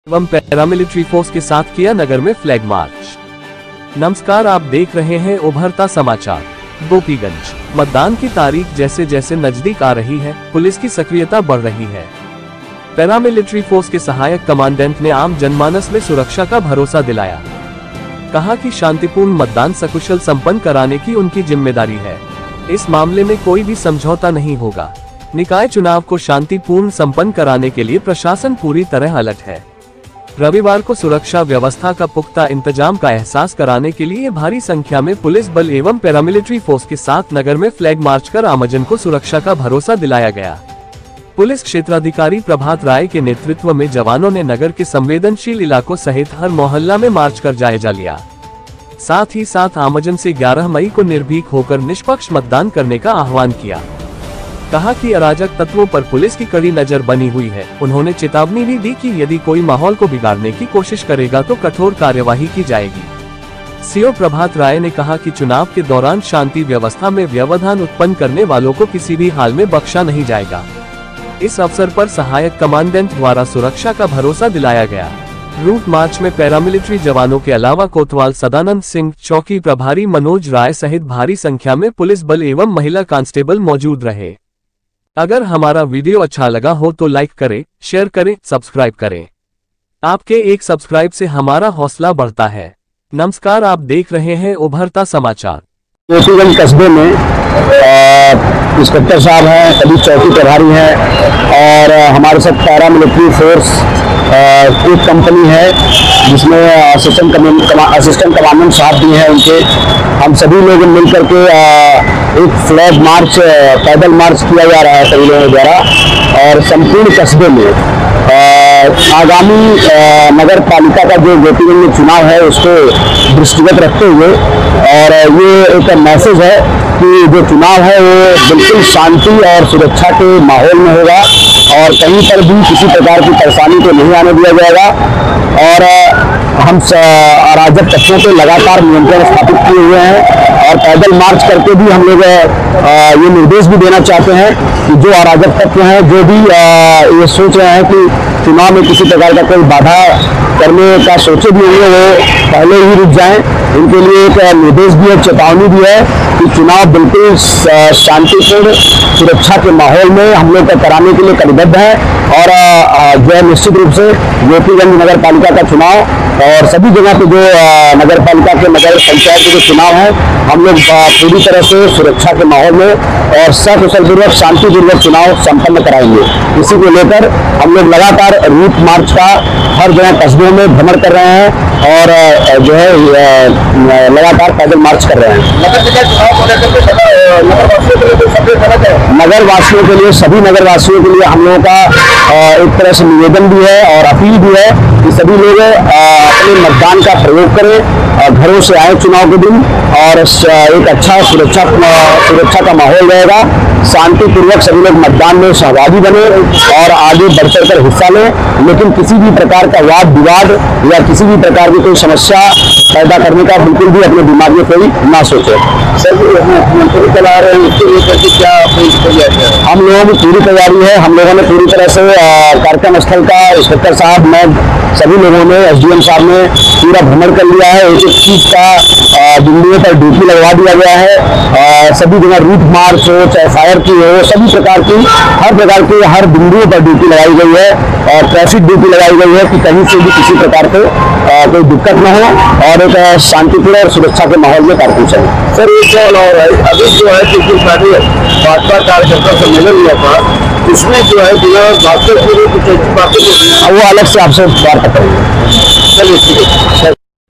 एवं paramilitary force के साथ किया नगर में फ्लैग मार्च। नमस्कार, आप देख रहे हैं उभरता समाचार। गोपीगंज मतदान की तारीख जैसे जैसे नजदीक आ रही है, पुलिस की सक्रियता बढ़ रही है। पैरामिलिट्री फोर्स के सहायक कमांडेंट ने आम जनमानस में सुरक्षा का भरोसा दिलाया। कहा कि शांतिपूर्ण मतदान सकुशल संपन्न कराने की उनकी जिम्मेदारी है। इस मामले में कोई भी समझौता नहीं होगा। निकाय चुनाव को शांतिपूर्ण संपन्न कराने के लिए प्रशासन पूरी तरह अलर्ट है। रविवार को सुरक्षा व्यवस्था का पुख्ता इंतजाम का एहसास कराने के लिए भारी संख्या में पुलिस बल एवं पैरामिलिट्री फोर्स के साथ नगर में फ्लैग मार्च कर आमजन को सुरक्षा का भरोसा दिलाया गया। पुलिस क्षेत्राधिकारी प्रभात राय के नेतृत्व में जवानों ने नगर के संवेदनशील इलाकों सहित हर मोहल्ला में मार्च कर जायजा लिया। साथ ही साथ आमजन से 11 मई को निर्भीक होकर निष्पक्ष मतदान करने का आह्वान किया। कहा कि अराजक तत्वों पर पुलिस की कड़ी नजर बनी हुई है। उन्होंने चेतावनी भी दी कि यदि कोई माहौल को बिगाड़ने की कोशिश करेगा तो कठोर कार्यवाही की जाएगी। सीओ प्रभात राय ने कहा कि चुनाव के दौरान शांति व्यवस्था में व्यवधान उत्पन्न करने वालों को किसी भी हाल में बख्शा नहीं जाएगा। इस अवसर पर सहायक कमांडेंट द्वारा सुरक्षा का भरोसा दिलाया गया। रूट मार्च में पैरामिलिट्री जवानों के अलावा कोतवाल सदानंद सिंह, चौकी प्रभारी मनोज राय सहित भारी संख्या में पुलिस बल एवं महिला कांस्टेबल मौजूद रहे। अगर हमारा वीडियो अच्छा लगा हो तो लाइक करें, शेयर करें, सब्सक्राइब करें। आपके एक सब्सक्राइब से हमारा हौसला बढ़ता है। नमस्कार, आप देख रहे हैं उभरता समाचार। गोपीगंज कस्बे में इंस्पेक्टर साहब हैं, सभी चौकी प्रभारी हैं और हमारे साथ पैरामिलिट्री फोर्स एक कंपनी है जिसमें असिस्टेंट कमांडेंट साहब भी हैं। उनके हम सभी लोग मिलकर के एक फ्लैग मार्च, पैदल मार्च किया जा रहा है सभी लोगों द्वारा और संपूर्ण कस्बे में आगामी नगर पालिका का जो गोपीगंज में चुनाव है उसको दृष्टिगत रखते हुए और ये एक मैसेज है कि जो चुनाव है वो बिल्कुल शांति और सुरक्षा के माहौल में होगा और कहीं पर भी किसी प्रकार की परेशानी को नहीं आने दिया जाएगा और हम अराजक तत्वों पे लगातार नियंत्रण स्थापित किए हुए हैं और पैदल मार्च करके भी हम लोग ये निर्देश भी देना चाहते हैं कि जो अराजक तत्व हैं, जो भी ये सोच रहे हैं कि चुनाव में किसी प्रकार का कोई बाधा करने का सोचे भी होंगे, वो पहले ही रुक जाएं। उनके लिए एक निर्देश भी है, चेतावनी भी है कि चुनाव बिल्कुल शांतिपूर्ण सुरक्षा के माहौल में हम लोग कराने के लिए कटिबद्ध है और जो है निश्चित रूप से गोपीगंज नगर पालिका का चुनाव और सभी जगह पे जो नगर पालिका के नगर पंचायत के जो चुनाव है हम लोग पूरी तरह से सुरक्षा के माहौल में और सकुशल पूर्वक शांतिपूर्वक चुनाव संपन्न कराएंगे। इसी को लेकर हम लोग लगातार रूट मार्च का हर जगह कस्बों में भ्रमण कर रहे हैं और जो है लगातार पैदल मार्च कर रहे हैं। नगर वासियों के लिए, सभी नगर वासियों के लिए हम लोगों का एक तरह से निवेदन भी है और अपील भी है कि सभी लोग अपने मतदान का प्रयोग करें, घरों से आए चुनाव के दिन और एक अच्छा सुरक्षा का माहौल रहेगा। शांतिपूर्वक सभी लोग मतदान में सहभागी बने और आगे बढ़ चढ़ कर हिस्सा लें, लेकिन किसी भी प्रकार का वाद विवाद या किसी भी प्रकार की कोई समस्या पैदा करने का बिल्कुल भी अपने दिमाग में कोई ना सोचे। चला रहे हैं उसके लिए क्या हम लोगों की पूरी तैयारी है। हम लोगों ने पूरी तरह से कार्यक्रम स्थल का इंस्पेक्टर साहब, मैं सभी लोगों ने, एसडीएम साहब ने पूरा भ्रमण कर लिया है। एक एक चीज का बिंदुओं पर ड्यूटी लगवा दिया गया है। सभी जगह रूट मार्च हो चाहे फायर की हो, सभी प्रकार की हर बिंदुओं पर ड्यूटी लगाई गई है और ट्रैफिक ड्यूटी लगाई गई है कि कहीं से भी किसी प्रकार के कोई दिक्कत न हो और एक शांतिपूर्ण और सुरक्षा के माहौल में कार्य चले। सर एक सवाल और है, अभी जो है भाजपा कार्यकर्ता सम्मेलन हुआ था उसमें जो है वो अलग से आपसे बात करेंगे। चलिए ठीक है।